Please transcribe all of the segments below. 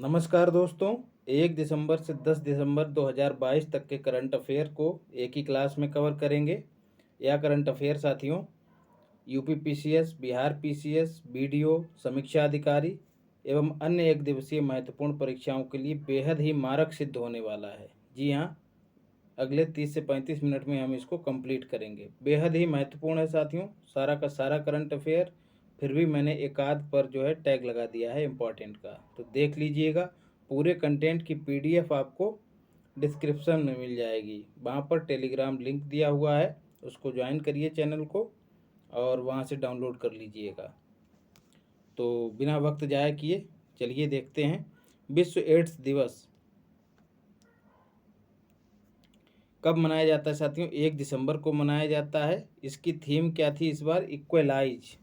नमस्कार दोस्तों। 1 दिसंबर से 10 दिसंबर 2022 तक के करंट अफेयर को एक ही क्लास में कवर करेंगे। यह करंट अफेयर साथियों UP PCS, Bihar PCS, BDO, समीक्षा अधिकारी एवं अन्य एक दिवसीय महत्वपूर्ण परीक्षाओं के लिए बेहद ही मारक सिद्ध होने वाला है। जी हाँ, अगले 30 से 35 मिनट में हम इसको कंप्लीट करेंगे। बेहद ही महत्वपूर्ण है साथियों, सारा का सारा करंट अफेयर। फिर भी मैंने एक आध पर जो है टैग लगा दिया है इम्पोर्टेंट का, तो देख लीजिएगा। पूरे कंटेंट की पीडीएफ आपको डिस्क्रिप्शन में मिल जाएगी। वहाँ पर टेलीग्राम लिंक दिया हुआ है, उसको ज्वाइन करिए चैनल को और वहाँ से डाउनलोड कर लीजिएगा। तो बिना वक्त जाया किए चलिए देखते हैं। विश्व एड्स दिवस कब मनाया जाता है साथियों? 1 दिसंबर को मनाया जाता है। इसकी थीम क्या थी इस बार? इक्वलाइज,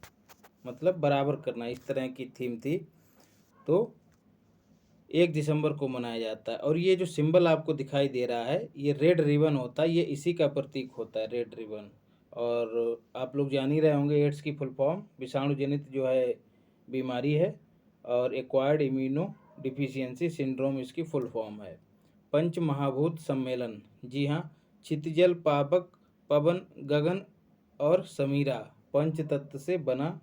मतलब बराबर करना, इस तरह की थीम थी। तो 1 दिसंबर को मनाया जाता है। और ये जो सिंबल आपको दिखाई दे रहा है, ये रेड रिबन होता है, ये इसी का प्रतीक होता है, रेड रिबन। और आप लोग जान ही रहे होंगे एड्स की फुल फॉर्म विषाणु जनित जो है बीमारी है, और एक्वायर्ड इम्यूनो डिफिशियंसी सिंड्रोम इसकी फुल फॉर्म है। पंच महाभूत सम्मेलन, जी हाँ, क्षितिजल, पावक, पवन, गगन और समीरा, पंच तत्व से बना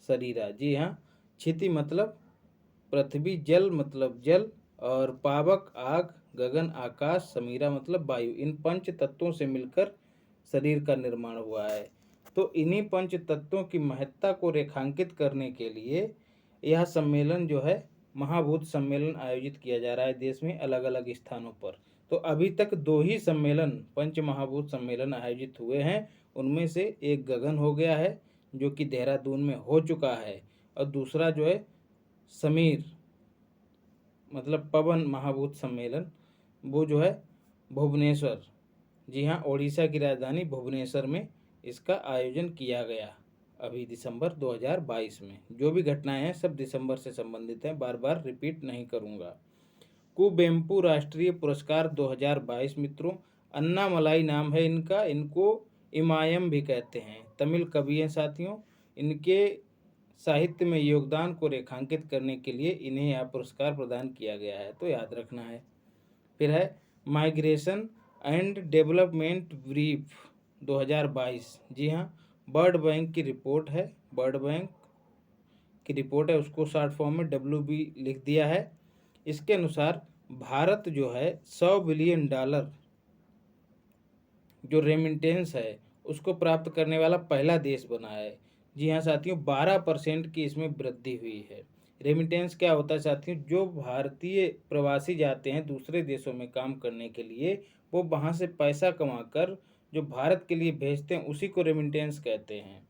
शरीरा। जी हाँ, क्षिति मतलब पृथ्वी, जल मतलब जल, और पावक आग, गगन आकाश, समीरा मतलब वायु, इन पंच तत्वों से मिलकर शरीर का निर्माण हुआ है। तो इन्हीं पंच तत्वों की महत्ता को रेखांकित करने के लिए यह सम्मेलन जो है महाभूत सम्मेलन आयोजित किया जा रहा है देश में अलग अलग स्थानों पर। तो अभी तक 2 ही सम्मेलन, पंच महाभूत सम्मेलन आयोजित हुए हैं। उनमें से एक गगन हो गया है जो कि देहरादून में हो चुका है, और दूसरा जो है समीर मतलब पवन महाभूत सम्मेलन, वो जो है भुवनेश्वर, जी हाँ, ओडिशा की राजधानी भुवनेश्वर में इसका आयोजन किया गया अभी दिसंबर 2022 में। जो भी घटनाएं हैं सब दिसंबर से संबंधित हैं, बार बार रिपीट नहीं करूँगा। कुवेम्पू राष्ट्रीय पुरस्कार 2022 मित्रों, अन्नामलाई नाम है इनका, इनको इमायम भी कहते हैं, तमिल कवि हैं साथियों। इनके साहित्य में योगदान को रेखांकित करने के लिए इन्हें यह पुरस्कार प्रदान किया गया है, तो याद रखना है। फिर है माइग्रेशन एंड डेवलपमेंट ब्रीफ 2022, जी हाँ, वर्ल्ड बैंक की रिपोर्ट है, वर्ल्ड बैंक की रिपोर्ट है, उसको शॉर्ट फॉर्म में WB लिख दिया है। इसके अनुसार भारत जो है $100 बिलियन जो रेमिटेंस है उसको प्राप्त करने वाला पहला देश बना है। जी हाँ साथियों, 12% की इसमें वृद्धि हुई है। रेमिटेंस क्या होता है साथियों? जो भारतीय प्रवासी जाते हैं दूसरे देशों में काम करने के लिए, वो वहाँ से पैसा कमाकर जो भारत के लिए भेजते हैं उसी को रेमिटेंस कहते हैं।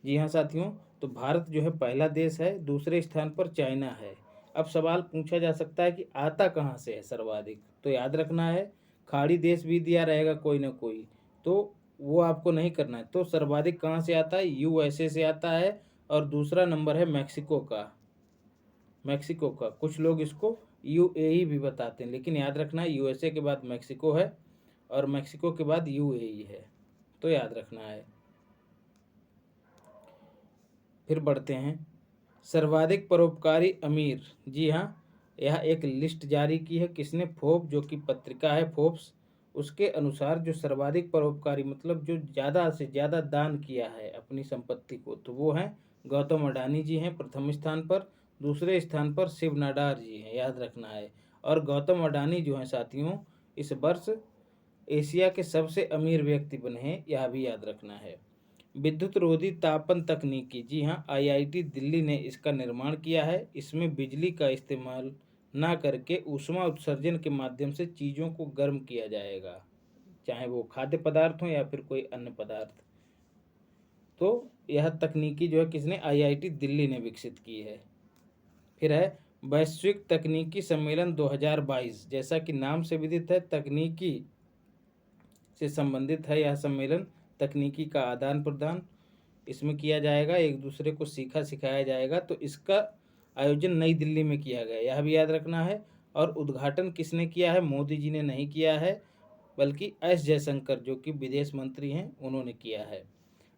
जी हाँ साथियों, तो भारत जो है पहला देश है, दूसरे स्थान पर चाइना है। अब सवाल पूछा जा सकता है कि आता कहाँ से है सर्वाधिक, तो याद रखना है खाड़ी देश भी दिया रहेगा कोई ना कोई, तो वो आपको नहीं करना है। तो सर्वाधिक कहाँ से आता है? USA से आता है, और दूसरा नंबर है मैक्सिको का। मैक्सिको का कुछ लोग इसको UAE भी बताते हैं, लेकिन याद रखना है USA के बाद मैक्सिको है, और मैक्सिको के बाद UAE है, तो याद रखना है। फिर बढ़ते हैं, सर्वाधिक परोपकारी अमीर, जी हाँ, यह एक लिस्ट जारी की है किसने? फोर्ब्स, जो कि पत्रिका है फोर्ब्स। उसके अनुसार जो सर्वाधिक परोपकारी मतलब जो ज़्यादा से ज़्यादा दान किया है अपनी संपत्ति को, तो वो हैं गौतम अडानी जी हैं प्रथम स्थान पर। दूसरे स्थान पर शिव नाडार जी हैं, याद रखना है। और गौतम अडानी जो हैं साथियों इस वर्ष एशिया के सबसे अमीर व्यक्ति बने हैं, यह भी याद रखना है। विद्युत रोधी तापन तकनीकी, जी हाँ, IIT दिल्ली ने इसका निर्माण किया है। इसमें बिजली का इस्तेमाल ना करके ऊष्मा उत्सर्जन के माध्यम से चीज़ों को गर्म किया जाएगा, चाहे वो खाद्य पदार्थ हो या फिर कोई अन्य पदार्थ। तो यह तकनीकी जो है किसने? IIT दिल्ली ने विकसित की है। फिर है वैश्विक तकनीकी सम्मेलन 2022, जैसा कि नाम से विदित है तकनीकी से संबंधित है यह सम्मेलन। तकनीकी का आदान प्रदान इसमें किया जाएगा, एक दूसरे को सीखा सिखाया जाएगा। तो इसका आयोजन नई दिल्ली में किया गया, यह भी याद रखना है। और उद्घाटन किसने किया है? मोदी जी ने नहीं किया है, बल्कि S जयशंकर जो कि विदेश मंत्री हैं उन्होंने किया है।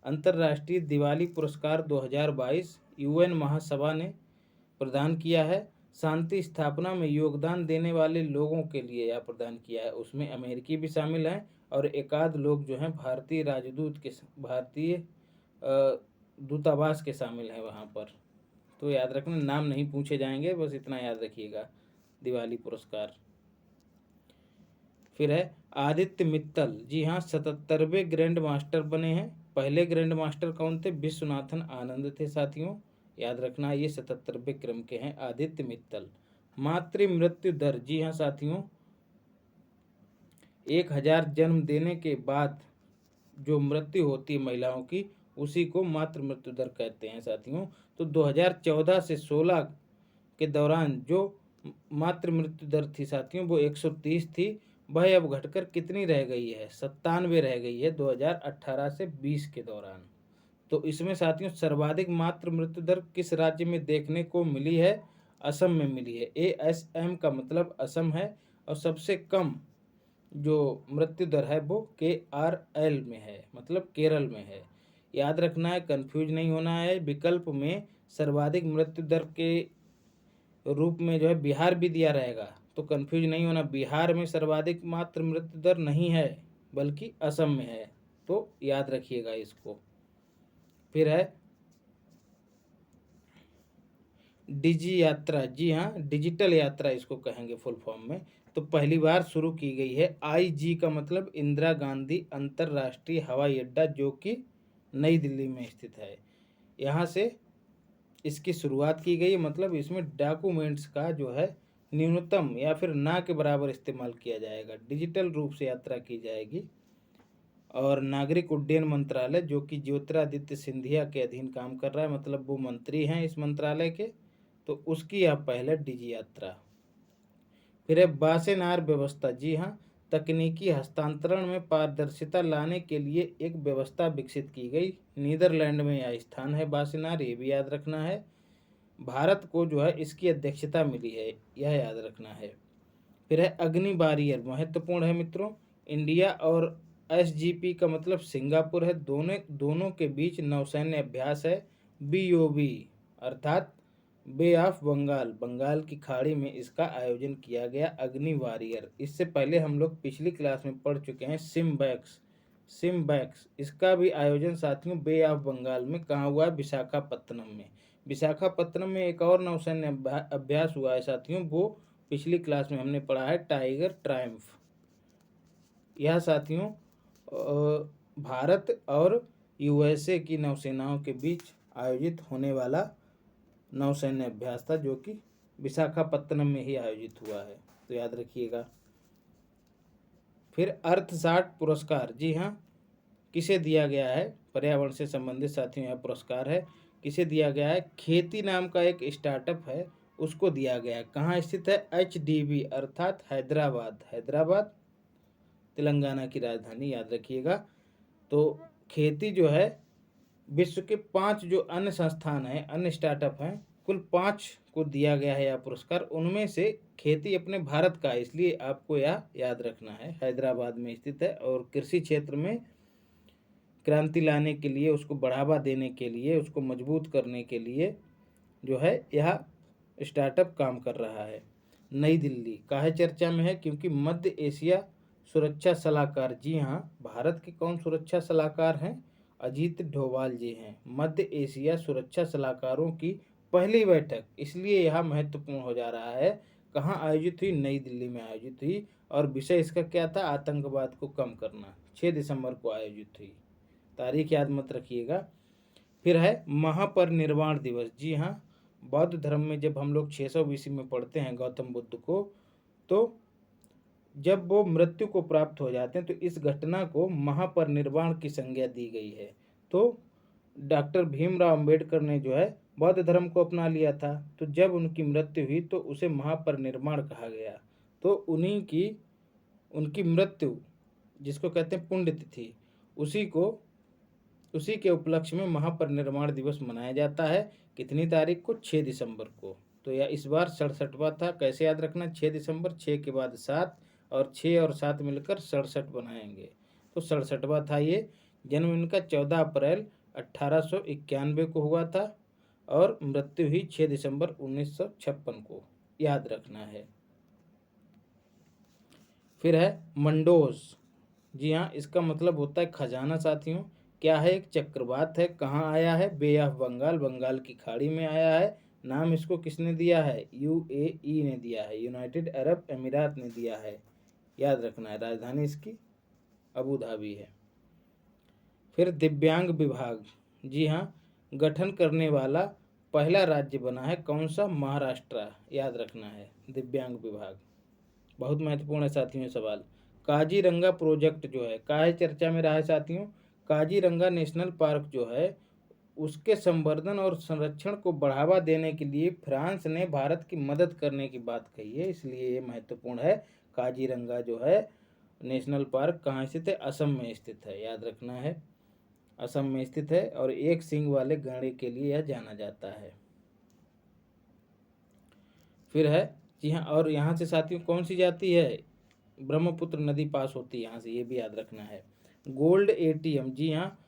अंतर्राष्ट्रीय दिवाली पुरस्कार 2022 UN महासभा ने प्रदान किया है। शांति स्थापना में योगदान देने वाले लोगों के लिए यह प्रदान किया है। उसमें अमेरिकी भी शामिल हैं और एकाध लोग जो हैं भारतीय राजदूत के, भारतीय दूतावास के शामिल हैं वहाँ पर। तो याद रखना, नाम नहीं पूछे जाएंगे, बस इतना याद रखिएगा। दिवाली पुरस्कार। फिर है आदित्य मित्तल, जी हाँ 77वें ग्रैंड मास्टर बने हैं। पहले ग्रैंड मास्टर कौन थे? विश्वनाथन आनंद थे साथियों, याद रखना ये 77वें क्रम के हैं आदित्य मित्तल। मातृ मृत्यु दर, जी हाँ साथियों 1000 जन्म देने के बाद जो मृत्यु होती है महिलाओं की, उसी को मातृ मृत्यु दर कहते हैं साथियों। तो 2014 से 16 के दौरान जो मातृ मृत्यु दर थी साथियों वो 130 थी। वह अब घटकर कितनी रह गई है? 97 रह गई है 2018 से 20 के दौरान। तो इसमें साथियों सर्वाधिक मातृ मृत्यु दर किस राज्य में देखने को मिली है? असम में मिली है। ASM का मतलब असम है। और सबसे कम जो मृत्यु दर है वो KRL में है, मतलब केरल में है। याद रखना है, कंफ्यूज नहीं होना है। विकल्प में सर्वाधिक मृत्यु दर के रूप में जो है बिहार भी दिया रहेगा, तो कंफ्यूज नहीं होना। बिहार में सर्वाधिक मातृ मृत्यु दर नहीं है बल्कि असम में है, तो याद रखिएगा इसको। फिर है डिजी यात्रा, जी हाँ डिजिटल यात्रा इसको कहेंगे फुल फॉर्म में। तो पहली बार शुरू की गई है। IG का मतलब इंदिरा गांधी अंतर्राष्ट्रीय हवाई अड्डा, जो कि नई दिल्ली में स्थित है। यहाँ से इसकी शुरुआत की गई, मतलब इसमें डॉक्यूमेंट्स का जो है न्यूनतम या फिर ना के बराबर इस्तेमाल किया जाएगा। डिजिटल रूप से यात्रा की जाएगी। और नागरिक उड्डयन मंत्रालय, जो कि ज्योतिरादित्य सिंधिया के अधीन काम कर रहा है, मतलब वो मंत्री हैं इस मंत्रालय के, तो उसकी यह पहले डिजी यात्रा। फिर है बासेनार व्यवस्था, जी हाँ तकनीकी हस्तांतरण में पारदर्शिता लाने के लिए एक व्यवस्था विकसित की गई। नीदरलैंड में यह स्थान है बासेनार, ये भी याद रखना है। भारत को जो है इसकी अध्यक्षता मिली है, यह याद रखना है। फिर है अग्नि बारियर, महत्वपूर्ण है मित्रों। इंडिया और SGP का मतलब सिंगापुर है, दोनों के बीच नौसैन्य अभ्यास है। BOB अर्थात बे ऑफ बंगाल, बंगाल की खाड़ी में इसका आयोजन किया गया अग्नि वारियर। इससे पहले हम लोग पिछली क्लास में पढ़ चुके हैं सिम्बैक्स, इसका भी आयोजन साथियों बे ऑफ बंगाल में कहाँ हुआ है? विशाखापत्तनम में। विशाखापत्तनम में एक और नौसैन्य अभ्यास हुआ है साथियों, वो पिछली क्लास में हमने पढ़ा है टाइगर ट्रायम्फ। यह साथियों भारत और USA की नौसेनाओं के बीच आयोजित होने वाला नौसैन्य अभ्यास था, जो कि विशाखापत्तनम में ही आयोजित हुआ है, तो याद रखिएगा। फिर अर्थशास्त्र पुरस्कार, जी हाँ किसे दिया गया है? पर्यावरण से संबंधित साथियों यह पुरस्कार है। किसे दिया गया है? खेती नाम का एक स्टार्टअप है, उसको दिया गया है। कहाँ स्थित है? HDB अर्थात हैदराबाद तेलंगाना की राजधानी, याद रखिएगा। तो खेती जो है विश्व के 5 जो अन्य संस्थान हैं, अन्य स्टार्टअप हैं, कुल 5 को दिया गया है यह पुरस्कार। उनमें से खेती अपने भारत का है, इसलिए आपको यह याद रखना है। हैदराबाद में स्थित है और कृषि क्षेत्र में क्रांति लाने के लिए, उसको बढ़ावा देने के लिए, उसको मजबूत करने के लिए जो है यह स्टार्टअप काम कर रहा है। नई दिल्ली काहे चर्चा में है? क्योंकि मध्य एशिया सुरक्षा सलाहकार, जी हाँ भारत के कौन सुरक्षा सलाहकार हैं? अजीत डोभाल जी हैं। मध्य एशिया सुरक्षा सलाहकारों की पहली बैठक, इसलिए यह महत्वपूर्ण हो जा रहा है। कहाँ आयोजित हुई? नई दिल्ली में आयोजित हुई। और विषय इसका क्या था? आतंकवाद को कम करना। 6 दिसंबर को आयोजित हुई, तारीख याद मत रखिएगा। फिर है महापरिनिर्वाण दिवस, जी हाँ बौद्ध धर्म में जब हम लोग 600 BC में पढ़ते हैं गौतम बुद्ध को, तो जब वो मृत्यु को प्राप्त हो जाते हैं तो इस घटना को महापरिनिर्वाण की संज्ञा दी गई है। तो डॉक्टर भीमराव अंबेडकर ने जो है बौद्ध धर्म को अपना लिया था, तो जब उनकी मृत्यु हुई तो उसे महापरिनिर्वाण कहा गया। तो उनकी मृत्यु जिसको कहते हैं पुण्यतिथि, उसी के उपलक्ष्य में महापरिनिर्वाण दिवस मनाया जाता है। कितनी तारीख को? 6 दिसंबर को। तो यह इस बार 67वां था। कैसे याद रखना? 6 दिसंबर, 6 के बाद 7 और 6 और 7 मिलकर 67 बनाएंगे, तो 67वां था ये। जन्म इनका 14 अप्रैल 1891 को हुआ था और मृत्यु हुई 6 दिसंबर 1956 को। याद रखना है। फिर है मंडोज, जी हाँ, इसका मतलब होता है खजाना साथियों। क्या है? एक चक्रवात है। कहाँ आया है? बे ऑफ बंगाल, बंगाल की खाड़ी में आया है। नाम इसको किसने दिया है? यूएई ने दिया है, यूनाइटेड अरब अमीरात ने दिया है। याद रखना है। राजधानी इसकी अबू धाबी है। फिर दिव्यांग विभाग, जी हाँ, गठन करने वाला पहला राज्य बना है कौन सा? महाराष्ट्र। याद रखना है दिव्यांग विभाग, बहुत महत्वपूर्ण है साथियों सवाल। काजीरंगा प्रोजेक्ट जो है काहे चर्चा में रहा है साथियों? काजीरंगा नेशनल पार्क जो है उसके संवर्धन और संरक्षण को बढ़ावा देने के लिए फ्रांस ने भारत की मदद करने की बात कही है, इसलिए ये महत्वपूर्ण है। काजीरंगा जो है नेशनल पार्क कहाँ स्थित है? असम में स्थित है। याद रखना है, असम में स्थित है और एक सींग वाले गैंडे के लिए यह जाना जाता है। फिर है, जी हाँ, और यहाँ से साथियों कौन सी जाती है? ब्रह्मपुत्र नदी पास होती है यहाँ से, ये भी याद रखना है। गोल्ड एटीएम, जी हाँ,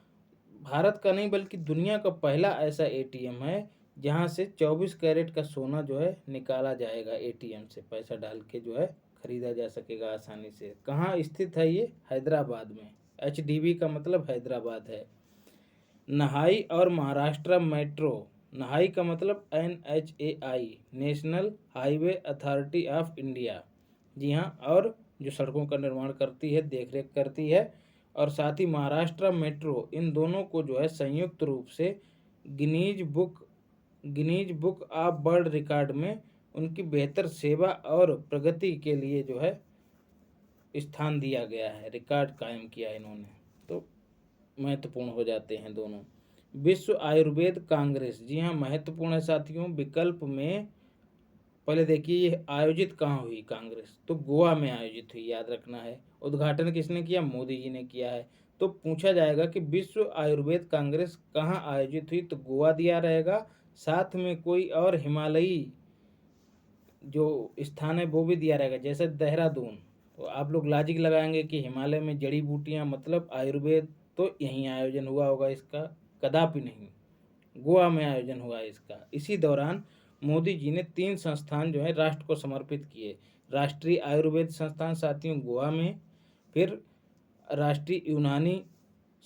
भारत का नहीं बल्कि दुनिया का पहला ऐसा एटीएम है जहाँ से 24 कैरेट का सोना जो है निकाला जाएगा। एटीएम से पैसा डाल के जो है खरीदा जा सकेगा आसानी से। कहाँ स्थित है ये? हैदराबाद में। एचडीबी का मतलब हैदराबाद है। नहाई और महाराष्ट्र मेट्रो, नहाई का मतलब NHAI, national highway authority of India, जी हाँ, और जो सड़कों का निर्माण करती है, देखरेख करती है। और साथ ही महाराष्ट्र मेट्रो, इन दोनों को जो है संयुक्त रूप से Guinness book of world record में उनकी बेहतर सेवा और प्रगति के लिए जो है स्थान दिया गया है, रिकॉर्ड कायम किया इन्होंने, तो महत्वपूर्ण हो जाते हैं दोनों। विश्व आयुर्वेद कांग्रेस, जी हाँ, महत्वपूर्ण है साथियों। विकल्प में पहले देखिए ये आयोजित कहाँ हुई कांग्रेस? तो गोवा में आयोजित हुई, याद रखना है। उद्घाटन किसने किया? मोदी जी ने किया है। तो पूछा जाएगा कि विश्व आयुर्वेद कांग्रेस कहाँ आयोजित हुई, तो गोवा दिया रहेगा। साथ में कोई और हिमालयी जो स्थान है वो भी दिया रहेगा, जैसे देहरादून। तो आप लोग लॉजिक लगाएंगे कि हिमालय में जड़ी बूटियां मतलब आयुर्वेद, तो यहीं आयोजन हुआ होगा इसका। कदापि नहीं, गोवा में आयोजन हुआ है इसका। इसी दौरान मोदी जी ने 3 संस्थान जो है राष्ट्र को समर्पित किए। राष्ट्रीय आयुर्वेद संस्थान साथियों गोवा में, फिर राष्ट्रीय यूनानी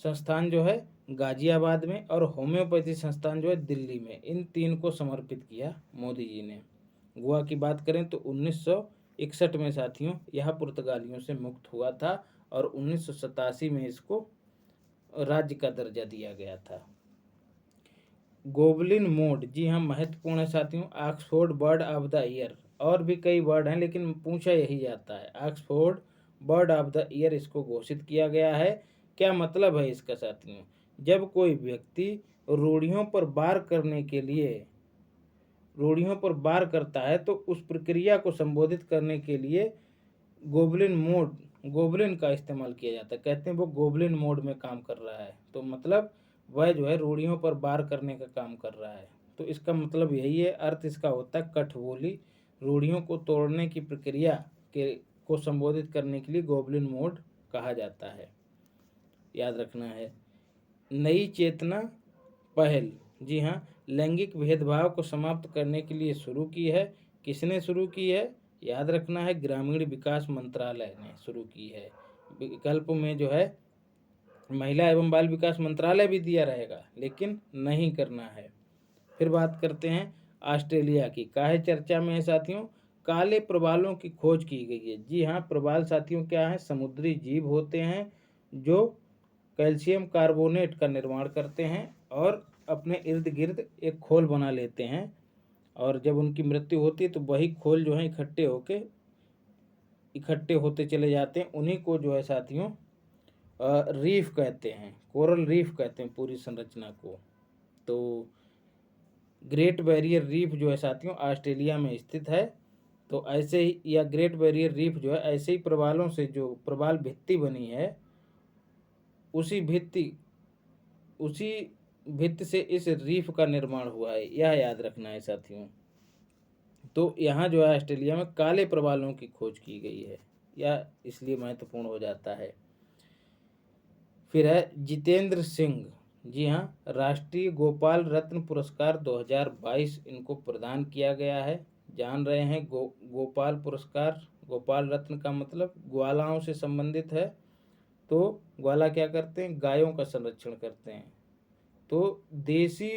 संस्थान जो है गाजियाबाद में, और होम्योपैथी संस्थान जो है दिल्ली में। इन 3 को समर्पित किया मोदी जी ने। गोवा की बात करें तो 1961 में साथियों यह पुर्तगालियों से मुक्त हुआ था और 1987 में इसको राज्य का दर्जा दिया गया था। गोबलिन मोड, जी हाँ, महत्वपूर्ण है साथियों। Oxford bird of the year, और भी कई वर्ड हैं लेकिन पूछा यही जाता है। Oxford bird of the year इसको घोषित किया गया है। क्या मतलब है इसका साथियों? जब कोई व्यक्ति रूढ़ियों पर वार करता है तो उस प्रक्रिया को संबोधित करने के लिए गोबलिन का इस्तेमाल किया जाता है। कहते हैं वो गोबलिन मोड में काम कर रहा है, तो मतलब वह जो है रूढ़ियों पर वार करने का काम कर रहा है। तो इसका मतलब यही है, अर्थ इसका होता है कठबोली। रूढ़ियों को तोड़ने की प्रक्रिया को संबोधित करने के लिए गोबलिन मोड कहा जाता है, याद रखना है। नई चेतना पहल, जी हाँ, लैंगिक भेदभाव को समाप्त करने के लिए शुरू की है। किसने शुरू की है? याद रखना है ग्रामीण विकास मंत्रालय ने शुरू की है। विकल्प में जो है महिला एवं बाल विकास मंत्रालय भी दिया रहेगा, लेकिन नहीं करना है। फिर बात करते हैं ऑस्ट्रेलिया की, काहे चर्चा में है साथियों? काले प्रवालों की खोज की गई है। जी हाँ, प्रवाल साथियों क्या है? समुद्री जीव होते हैं जो कैल्शियम कार्बोनेट का निर्माण करते हैं और अपने इर्द गिर्द एक खोल बना लेते हैं, और जब उनकी मृत्यु होती है तो वही खोल जो है इकट्ठे होते चले जाते हैं। उन्हीं को जो है साथियों रीफ कहते हैं, कोरल रीफ कहते हैं पूरी संरचना को। तो ग्रेट बैरियर रीफ जो है साथियों ऑस्ट्रेलिया में स्थित है। तो ऐसे ही, या ग्रेट बैरियर रीफ जो है ऐसे ही प्रवालों से जो प्रवाल भित्ति बनी है, उसी भित्ति से इस रीफ का निर्माण हुआ है, यह याद रखना है साथियों। तो यहाँ जो है ऑस्ट्रेलिया में काले प्रवालों की खोज की गई है, यह इसलिए महत्वपूर्ण हो जाता है। फिर है जितेंद्र सिंह, जी हाँ, राष्ट्रीय गोपाल रत्न पुरस्कार 2022 इनको प्रदान किया गया है। जान रहे हैं। गोपाल पुरस्कार, गोपाल रत्न का मतलब ग्वालाओं से संबंधित है। तो ग्वाला क्या करते हैं? गायों का संरक्षण करते हैं। तो देसी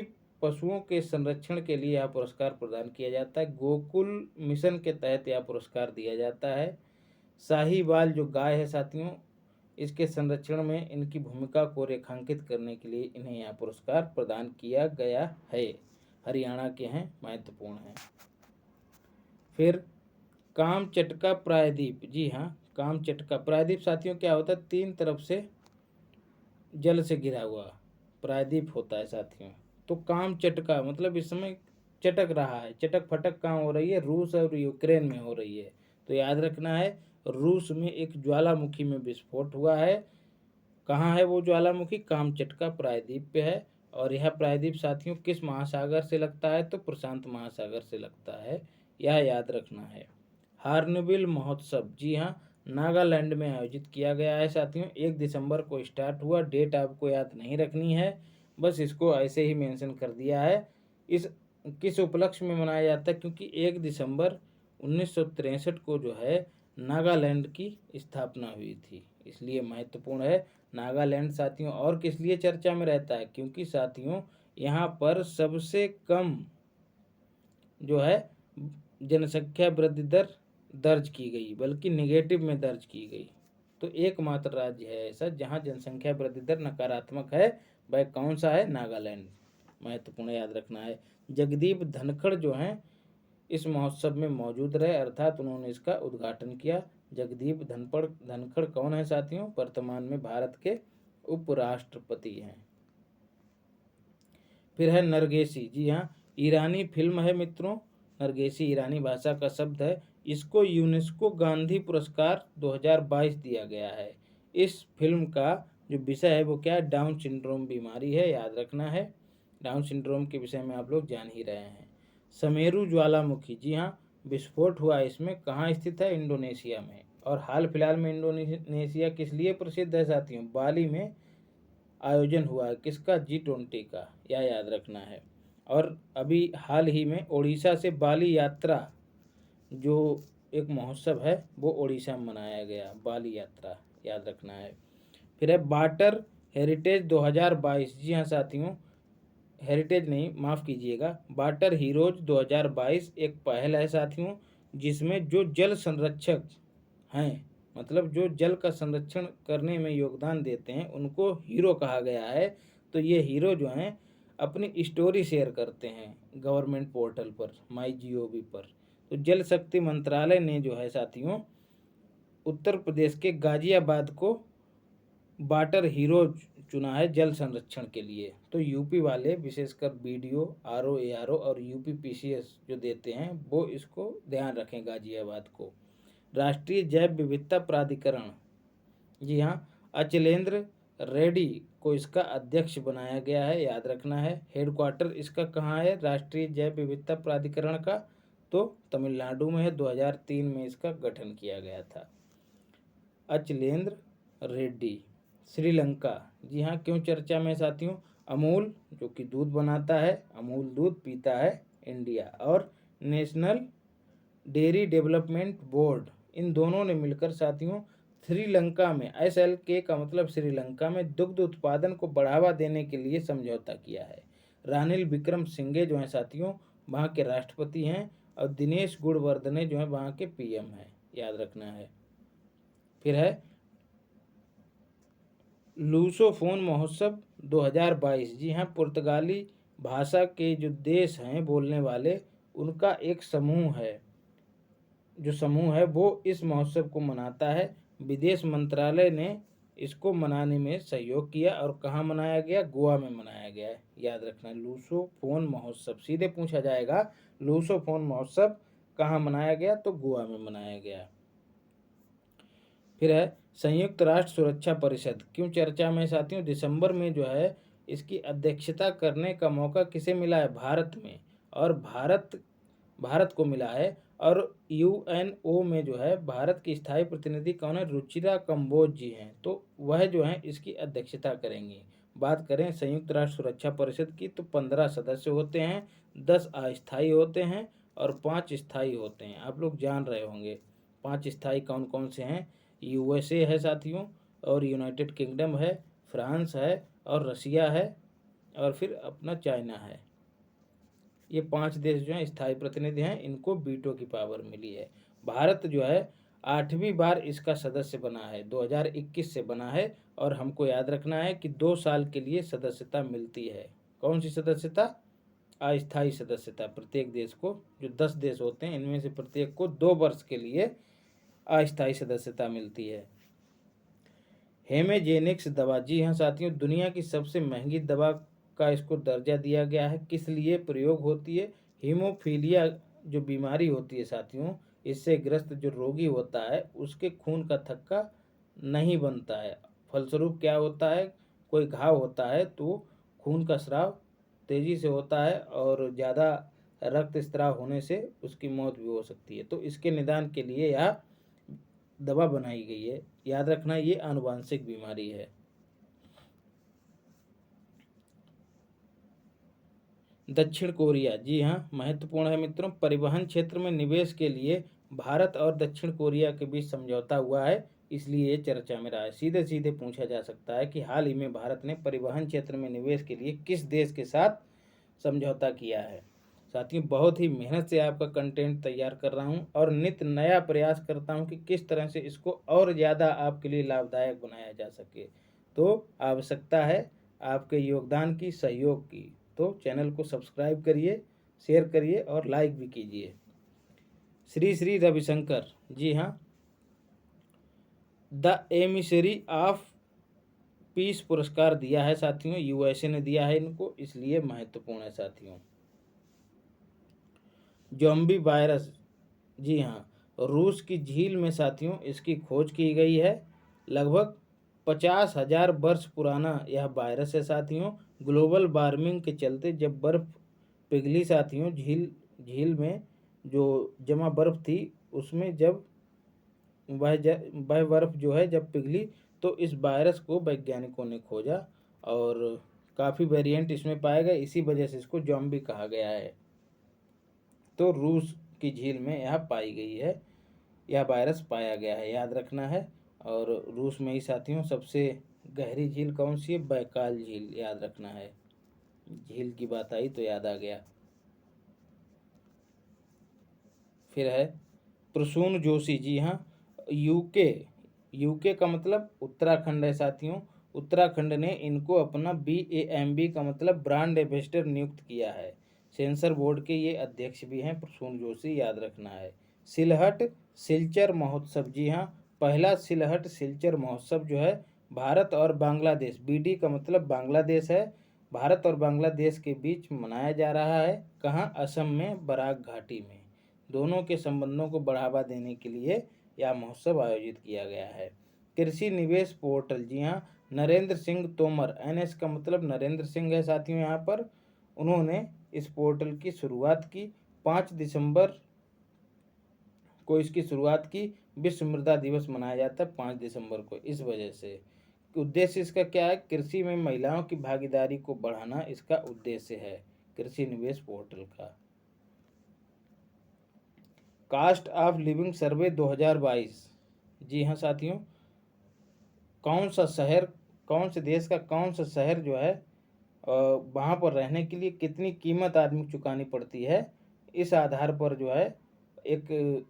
पशुओं के संरक्षण के लिए यह पुरस्कार प्रदान किया जाता है। गोकुल मिशन के तहत यह पुरस्कार दिया जाता है। साहीवाल जो गाय है साथियों, इसके संरक्षण में इनकी भूमिका को रेखांकित करने के लिए इन्हें यह पुरस्कार प्रदान किया गया है। हरियाणा के हैं, महत्वपूर्ण है। फिर कामचटका प्रायद्वीप, जी हाँ, कामचटका प्रायद्वीप साथियों क्या होता है? 3 तरफ से जल से घिरा हुआ प्रायद्वीप होता है साथियों। तो कामचटका मतलब इस समय चटक रहा है। चटक फटक कहाँ हो रही है? रूस और यूक्रेन में हो रही है। तो याद रखना है, रूस में एक ज्वालामुखी में विस्फोट हुआ है। कहाँ है वो ज्वालामुखी? कामचटका प्रायद्वीप पे है। और यह प्रायद्वीप साथियों किस महासागर से लगता है? तो प्रशांत महासागर से लगता है, यह याद रखना है। हार्नबिल महोत्सव, जी हाँ, नागालैंड में आयोजित किया गया है साथियों। 1 दिसंबर को स्टार्ट हुआ। डेट आपको याद नहीं रखनी है, बस इसको ऐसे ही मेंशन कर दिया है। इस किस उपलक्ष्य में मनाया जाता है? क्योंकि 1 दिसंबर 1963 को जो है नागालैंड की स्थापना हुई थी, इसलिए महत्वपूर्ण है। नागालैंड साथियों और किस लिए चर्चा में रहता है? क्योंकि साथियों यहाँ पर सबसे कम जो है जनसंख्या वृद्धि दर दर्ज की गई, बल्कि निगेटिव में दर्ज की गई। तो एकमात्र राज्य है ऐसा जहाँ जनसंख्या वृद्धि दर नकारात्मक है। वह कौन सा है? नागालैंड। महत्वपूर्ण याद रखना है। जगदीप धनखड़ जो हैं इस महोत्सव में मौजूद रहे, अर्थात उन्होंने इसका उद्घाटन किया। जगदीप धनखड़ कौन है साथियों? वर्तमान में भारत के उपराष्ट्रपति हैं। फिर है नरगेसी, जी हाँ, ईरानी फिल्म है मित्रों। नरगेसी ईरानी भाषा का शब्द है। इसको यूनेस्को गांधी पुरस्कार 2022 दिया गया है। इस फिल्म का जो विषय है वो क्या है? डाउन सिंड्रोम बीमारी है, याद रखना है। डाउन सिंड्रोम के विषय में आप लोग जान ही रहे हैं। समेरु ज्वालामुखी, जी हाँ, विस्फोट हुआ इसमें। कहाँ स्थित है? इंडोनेशिया में। और हाल फिलहाल में इंडोनेशिया किस लिए प्रसिद्ध है साथियों? बाली में आयोजन हुआ है। किसका? G20 का, यह याद रखना है। और अभी हाल ही में ओडिशा से बाली यात्रा जो एक महोत्सव है वो ओडिशा में मनाया गया, बाली यात्रा, याद रखना है। फिर है वाटर हेरिटेज 2022, जी हाँ साथियों, हेरिटेज नहीं, माफ़ कीजिएगा, वाटर हीरोज 2022 एक पहल है साथियों, जिसमें जो जल संरक्षक हैं, मतलब जो जल का संरक्षण करने में योगदान देते हैं, उनको हीरो कहा गया है। तो ये हीरो जो हैं अपनी स्टोरी शेयर करते हैं गवर्नमेंट पोर्टल पर, MyGov पर। तो जल शक्ति मंत्रालय ने जो है साथियों उत्तर प्रदेश के गाजियाबाद को वाटर हीरो चुना है जल संरक्षण के लिए। तो यूपी वाले विशेषकर BDO, RO, ARO और UP PCS जो देते हैं वो इसको ध्यान रखें गाजियाबाद को। राष्ट्रीय जैव विविधता प्राधिकरण, जी हाँ, अचलेंद्र रेड्डी को इसका अध्यक्ष बनाया गया है, याद रखना है। हेडक्वार्टर इसका कहाँ है? राष्ट्रीय जैव विविधता प्राधिकरण का तो तमिलनाडु में है। 2003 में इसका गठन किया गया था। अचलेंद्र रेड्डी। श्रीलंका, जी हाँ, क्यों चर्चा में साथियों? अमूल जो कि दूध बनाता है, अमूल दूध पीता है इंडिया। और नेशनल डेयरी डेवलपमेंट बोर्ड, इन दोनों ने मिलकर साथियों श्रीलंका में, SLK का मतलब श्रीलंका में दुग्ध उत्पादन को बढ़ावा देने के लिए समझौता किया है। रानिल विक्रमसिंघे जो हैं साथियों वहाँ के राष्ट्रपति हैं, और दिनेश गुणवर्धने जो हैं वहाँ के PM हैं, याद रखना है। फिर है लूसोफोन महोत्सव 2022, जी हाँ, पुर्तगाली भाषा के जो देश हैं बोलने वाले उनका एक समूह है, जो समूह है वो इस महोत्सव को मनाता है। विदेश मंत्रालय ने इसको मनाने में सहयोग किया। और कहाँ मनाया गया? गोवा में मनाया गया है, याद रखना। लूसोफोन महोत्सव सीधे पूछा जाएगा, लूसोफोन महोत्सव कहाँ मनाया गया? तो गोवा में मनाया गया। फिर है संयुक्त राष्ट्र सुरक्षा परिषद, क्यों चर्चा में साथियों? दिसंबर में जो है इसकी अध्यक्षता करने का मौका किसे मिला है? भारत में। और भारत को मिला है। और UNO में जो है भारत की स्थायी प्रतिनिधि कौन है? रुचिरा कंबोज जी हैं। तो वह जो है इसकी अध्यक्षता करेंगी। बात करें संयुक्त राष्ट्र सुरक्षा परिषद की तो 15 सदस्य होते हैं, 10 अस्थायी होते हैं और 5 स्थायी होते हैं। आप लोग जान रहे होंगे 5 स्थायी कौन कौन से हैं। यूएसए है साथियों, और यूनाइटेड किंगडम है, फ्रांस है, और रसिया है, और फिर अपना चाइना है। ये 5 देश जो हैं स्थायी प्रतिनिधि हैं, इनको वीटो की पावर मिली है। भारत जो है 8वीं बार इसका सदस्य बना है, 2021 से बना है। और हमको याद रखना है कि 2 साल के लिए सदस्यता मिलती है। कौन सी सदस्यता? अस्थायी सदस्यता। प्रत्येक देश को, जो 10 देश होते हैं इनमें से प्रत्येक को 2 वर्ष के लिए अस्थायी सदस्यता मिलती है। हेमेजेनिक्स दवा, जी हाँ साथियों, दुनिया की सबसे महंगी दवा का इसको दर्जा दिया गया है। किस लिए प्रयोग होती है? हीमोफीलिया जो बीमारी होती है साथियों, इससे ग्रस्त जो रोगी होता है उसके खून का थक्का नहीं बनता है। फलस्वरूप क्या होता है, कोई घाव होता है तो खून का स्राव तेजी से होता है और ज़्यादा रक्त स्राव होने से उसकी मौत भी हो सकती है। तो इसके निदान के लिए यह दवा बनाई गई है। याद रखना ये आनुवांशिक बीमारी है। दक्षिण कोरिया, जी हाँ महत्वपूर्ण है मित्रों। परिवहन क्षेत्र में निवेश के लिए भारत और दक्षिण कोरिया के बीच समझौता हुआ है, इसलिए ये चर्चा में रहा है। सीधे सीधे पूछा जा सकता है कि हाल ही में भारत ने परिवहन क्षेत्र में निवेश के लिए किस देश के साथ समझौता किया है। साथियों बहुत ही मेहनत से आपका कंटेंट तैयार कर रहा हूँ और नित्य नया प्रयास करता हूँ कि किस तरह से इसको और ज़्यादा आपके लिए लाभदायक बनाया जा सके। तो आवश्यकता है आपके योगदान की, सहयोग की। तो चैनल को सब्सक्राइब करिए, शेयर करिए और लाइक भी कीजिए। श्री श्री रविशंकर, जी हाँ, द एमिसरी ऑफ पीस पुरस्कार दिया है साथियों, यूएसए ने दिया है इनको, इसलिए महत्वपूर्ण है साथियों। ज़ॉम्बी वायरस, जी हाँ, रूस की झील में साथियों इसकी खोज की गई है। लगभग 50,000 वर्ष पुराना यह वायरस है साथियों। ग्लोबल वार्मिंग के चलते जब बर्फ़ पिघली साथियों, झील में जो जमा बर्फ़ थी उसमें जब वह बर्फ़ जो है जब पिघली तो इस वायरस को वैज्ञानिकों ने खोजा और काफ़ी वेरिएंट इसमें पाए गए, इसी वजह से इसको ज़ॉम्बी कहा गया है। तो रूस की झील में यह पाई गई है, यह वायरस पाया गया है, याद रखना है। और रूस में ही साथियों सबसे गहरी झील कौन सी है? बैकाल झील, याद रखना है। झील की बात आई तो याद आ गया। फिर है प्रसून जोशी, जी हाँ, यूके, यूके का मतलब उत्तराखंड है साथियों। उत्तराखंड ने इनको अपना BAMB का मतलब ब्रांड एम्बेसडर नियुक्त किया है। सेंसर बोर्ड के ये अध्यक्ष भी हैं प्रसून जोशी, याद रखना है। सिलहट सिलचर महोत्सव, जी हाँ, पहला सिलहट सिलचर महोत्सव जो है भारत और बांग्लादेश, BD का मतलब बांग्लादेश है, भारत और बांग्लादेश के बीच मनाया जा रहा है। कहाँ? असम में बराक घाटी में। दोनों के संबंधों को बढ़ावा देने के लिए यह महोत्सव आयोजित किया गया है। कृषि निवेश पोर्टल, जी हाँ, नरेंद्र सिंह तोमर, NS का मतलब नरेंद्र सिंह है साथियों, यहाँ पर उन्होंने इस पोर्टल की शुरुआत की। 5 दिसंबर को इसकी शुरुआत की। विश्व मृदा दिवस मनाया जाता है 5 दिसंबर को, इस वजह से। उद्देश्य इसका क्या है? कृषि में महिलाओं की भागीदारी को बढ़ाना इसका उद्देश्य है कृषि निवेश पोर्टल का। कास्ट ऑफ लिविंग सर्वे 2022, जी हाँ साथियों, कौन सा शहर, कौन से देश का कौन सा शहर जो है वहाँ पर रहने के लिए कितनी कीमत आदमी को चुकानी पड़ती है, इस आधार पर जो है एक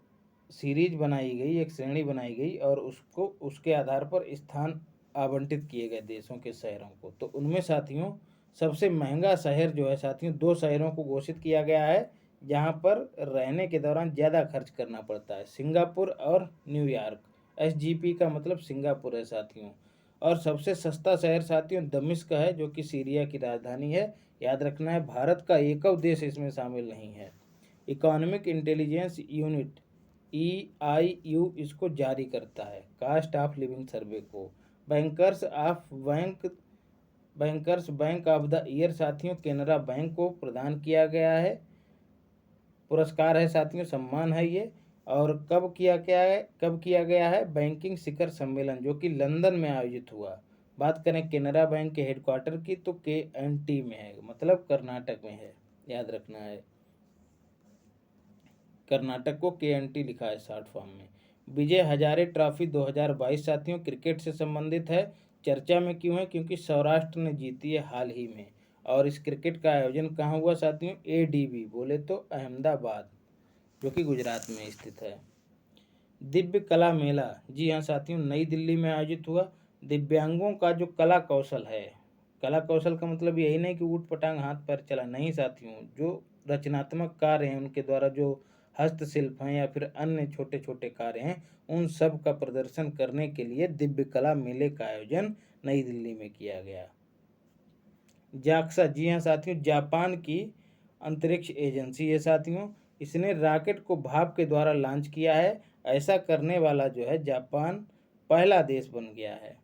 सीरीज बनाई गई, एक श्रेणी बनाई गई और उसको उसके आधार पर स्थान आवंटित किए गए देशों के शहरों को। तो उनमें साथियों सबसे महंगा शहर जो है साथियों, 2 शहरों को घोषित किया गया है जहाँ पर रहने के दौरान ज़्यादा खर्च करना पड़ता है, सिंगापुर और न्यूयॉर्क। SGP का मतलब सिंगापुर है साथियों। और सबसे सस्ता शहर साथियों दमिश्क है, जो कि सीरिया की राजधानी है, याद रखना है। भारत का एक देश इसमें शामिल नहीं है। इकोनॉमिक इंटेलिजेंस यूनिट EIU इसको जारी करता है, कास्ट ऑफ लिविंग सर्वे को। Bankers bank of the year साथियों केनरा बैंक को प्रदान किया गया है, पुरस्कार है साथियों, सम्मान है ये। और कब किया गया है? बैंकिंग शिखर सम्मेलन जो कि लंदन में आयोजित हुआ। बात करें केनरा बैंक के हेडक्वार्टर की तो KNT में है, मतलब कर्नाटक में है, याद रखना है। कर्नाटक को KNT लिखा है शॉर्ट फॉर्म में। विजय हजारे ट्रॉफी 2022 साथियों क्रिकेट से संबंधित है। चर्चा में क्यों है? क्योंकि सौराष्ट्र ने जीती है हाल ही में। और इस क्रिकेट का आयोजन कहाँ हुआ साथियों? ADB बोले तो अहमदाबाद, जो कि गुजरात में स्थित है। दिव्य कला मेला, जी हाँ साथियों, नई दिल्ली में आयोजित हुआ। दिव्यांगों का जो कला कौशल है, कला कौशल का मतलब यही नहीं कि ऊट पटांग हाथ पैर चला, नहीं साथियों, जो रचनात्मक कार्य हैं उनके द्वारा जो हस्तशिल्प हैं या फिर अन्य छोटे छोटे कार्य हैं, उन सब का प्रदर्शन करने के लिए दिव्य कला मेले का आयोजन नई दिल्ली में किया गया। जाक्सा, जी हाँ साथियों, जापान की अंतरिक्ष एजेंसी है साथियों। इसने रॉकेट को भाप के द्वारा लॉन्च किया है। ऐसा करने वाला जो है जापान पहला देश बन गया है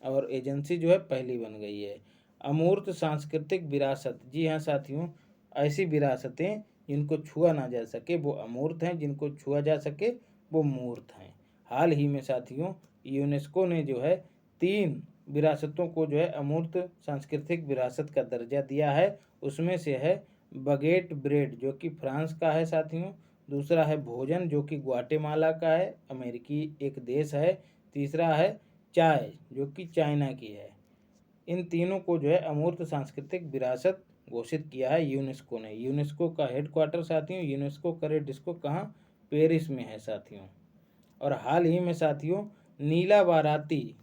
और एजेंसी जो है पहली बन गई है। अमूर्त सांस्कृतिक विरासत, जी हाँ साथियों, ऐसी विरासतें जिनको छुआ ना जा सके वो अमूर्त हैं, जिनको छुआ जा सके वो मूर्त हैं। हाल ही में साथियों यूनेस्को ने जो है 3 विरासतों को जो है अमूर्त सांस्कृतिक विरासत का दर्जा दिया है। उसमें से है बगेट ब्रेड, जो कि फ्रांस का है साथियों। दूसरा है भोजन, जो कि ग्वाटेमाला का है, अमेरिकी एक देश है। तीसरा है चाय, जो कि चाइना की है। इन तीनों को जो है अमूर्त सांस्कृतिक विरासत घोषित किया है यूनेस्को ने। यूनेस्को का हेडक्वार्टर साथियों, यूनेस्को करे डिस्को कहाँ? पेरिस में है साथियों। और हाल ही में साथियों नीला बाराती,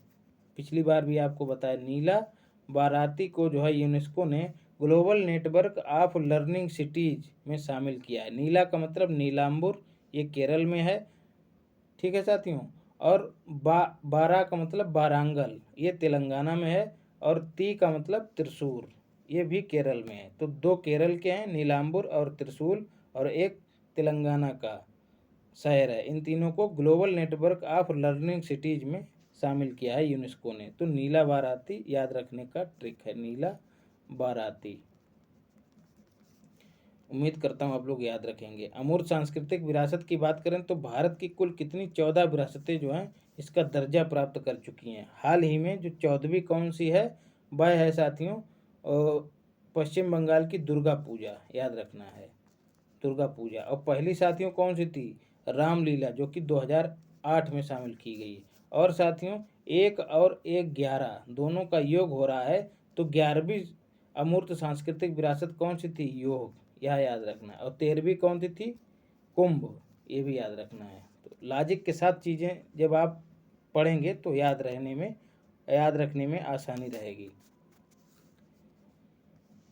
पिछली बार भी आपको बताया, नीला बाराती को जो है यूनेस्को ने global network of learning cities में शामिल किया है। नीला का मतलब नीलांबुर, ये केरल में है, ठीक है साथियों। और बारा का मतलब बारांगल, ये तेलंगाना में है। और ती का मतलब त्रिशूर, ये भी केरल में है। तो 2 केरल के हैं, नीलांबुर और त्रिशूल, और एक तेलंगाना का शहर है। इन तीनों को global network of learning cities में शामिल किया है यूनेस्को ने। तो नीला बाराती याद रखने का ट्रिक है, नीला बाराती। उम्मीद करता हूँ आप लोग याद रखेंगे। अमूर्त सांस्कृतिक विरासत की बात करें तो भारत की कुल कितनी 14 विरासतें जो हैं इसका दर्जा प्राप्त कर चुकी हैं। हाल ही में जो 14वीं कौन सी है वह है साथियों पश्चिम बंगाल की दुर्गा पूजा, याद रखना है, दुर्गा पूजा। और पहली साथियों कौन सी थी? रामलीला, जो कि 2008 में शामिल की गई। और साथियों 1 और 1 11 दोनों का योग हो रहा है, तो 11वीं अमूर्त सांस्कृतिक विरासत कौन सी थी? योग, यह याद रखना है। और 13वीं कौन सी थी? कुंभ, ये भी याद रखना है। तो लॉजिक के साथ चीज़ें जब आप पढ़ेंगे तो याद रखने में आसानी रहेगी।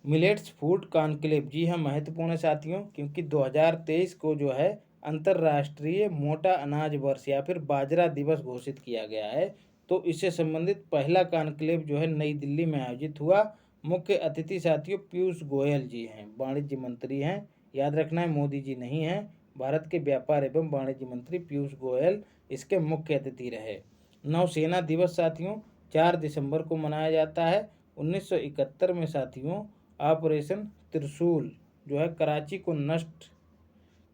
मिलेट्स फूड कॉन्क्लेव, जी हाँ महत्वपूर्ण है साथियों, क्योंकि 2023 को जो है अंतर्राष्ट्रीय मोटा अनाज वर्ष या फिर बाजरा दिवस घोषित किया गया है। तो इससे संबंधित पहला कॉन्क्लेव जो है नई दिल्ली में आयोजित हुआ। मुख्य अतिथि साथियों पीयूष गोयल जी हैं, वाणिज्य मंत्री हैं, याद रखना है, मोदी जी नहीं हैं। भारत के व्यापार एवं वाणिज्य मंत्री पीयूष गोयल इसके मुख्य अतिथि रहे। नौसेना दिवस साथियों 4 दिसंबर को मनाया जाता है। 1971 में साथियों ऑपरेशन त्रिशूल जो है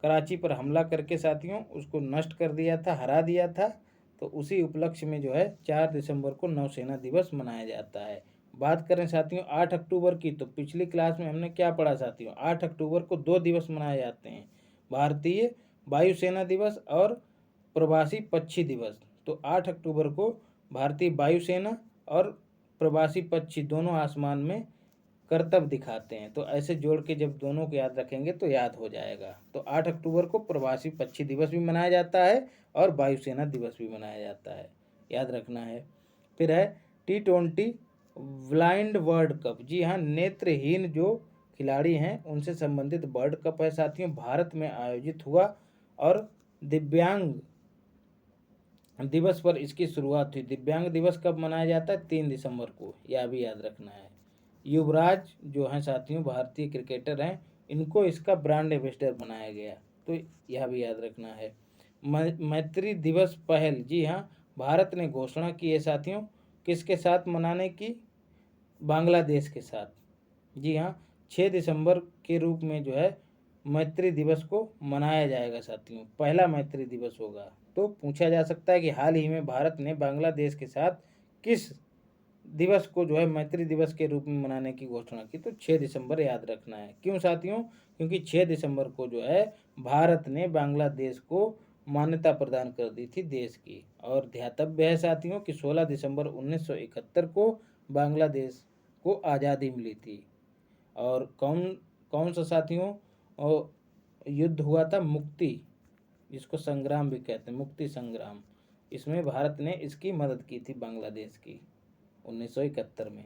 कराची पर हमला करके साथियों उसको नष्ट कर दिया था, हरा दिया था। तो उसी उपलक्ष्य में जो है 4 दिसंबर को नौसेना दिवस मनाया जाता है। बात करें साथियों 8 अक्टूबर की, तो पिछली क्लास में हमने क्या पढ़ा साथियों? 8 अक्टूबर को 2 दिवस मनाए जाते हैं, भारतीय वायुसेना दिवस और प्रवासी पक्षी दिवस। तो 8 अक्टूबर को भारतीय वायुसेना और प्रवासी पक्षी दोनों आसमान में कर्तव्य दिखाते हैं। तो ऐसे जोड़ के जब दोनों को याद रखेंगे तो याद हो जाएगा। तो 8 अक्टूबर को प्रवासी पक्षी दिवस भी मनाया जाता है और वायुसेना दिवस भी मनाया जाता है, याद रखना है। फिर है T20 ब्लाइंड वर्ल्ड कप, जी हाँ नेत्रहीन जो खिलाड़ी हैं उनसे संबंधित वर्ल्ड कप है साथियों, भारत में आयोजित हुआ। और दिव्यांग दिवस पर इसकी शुरुआत हुई। दिव्यांग दिवस कब मनाया जाता है? 3 दिसंबर को, यह भी याद रखना है। युवराज जो हैं साथियों भारतीय क्रिकेटर हैं, इनको इसका ब्रांड एम्बेसडर बनाया गया, तो यह भी याद रखना है। मैत्री दिवस पहल, जी हाँ भारत ने घोषणा की है साथियों, किसके साथ मनाने की? बांग्लादेश के साथ। जी हाँ 6 दिसंबर के रूप में जो है मैत्री दिवस को मनाया जाएगा साथियों, पहला मैत्री दिवस होगा। तो पूछा जा सकता है कि हाल ही में भारत ने बांग्लादेश के साथ किस दिवस को जो है मैत्री दिवस के रूप में मनाने की घोषणा की। तो 6 दिसंबर याद रखना है। क्यों साथियों? क्योंकि 6 दिसंबर को जो है भारत ने बांग्लादेश को मान्यता प्रदान कर दी थी देश की। और ध्यातव्य है साथियों कि 16 दिसंबर 1971 को बांग्लादेश को आज़ादी मिली थी। और कौन कौन सा साथियों और युद्ध हुआ था? मुक्ति, जिसको संग्राम भी कहते हैं, मुक्ति संग्राम। इसमें भारत ने इसकी मदद की थी बांग्लादेश की 1971 में।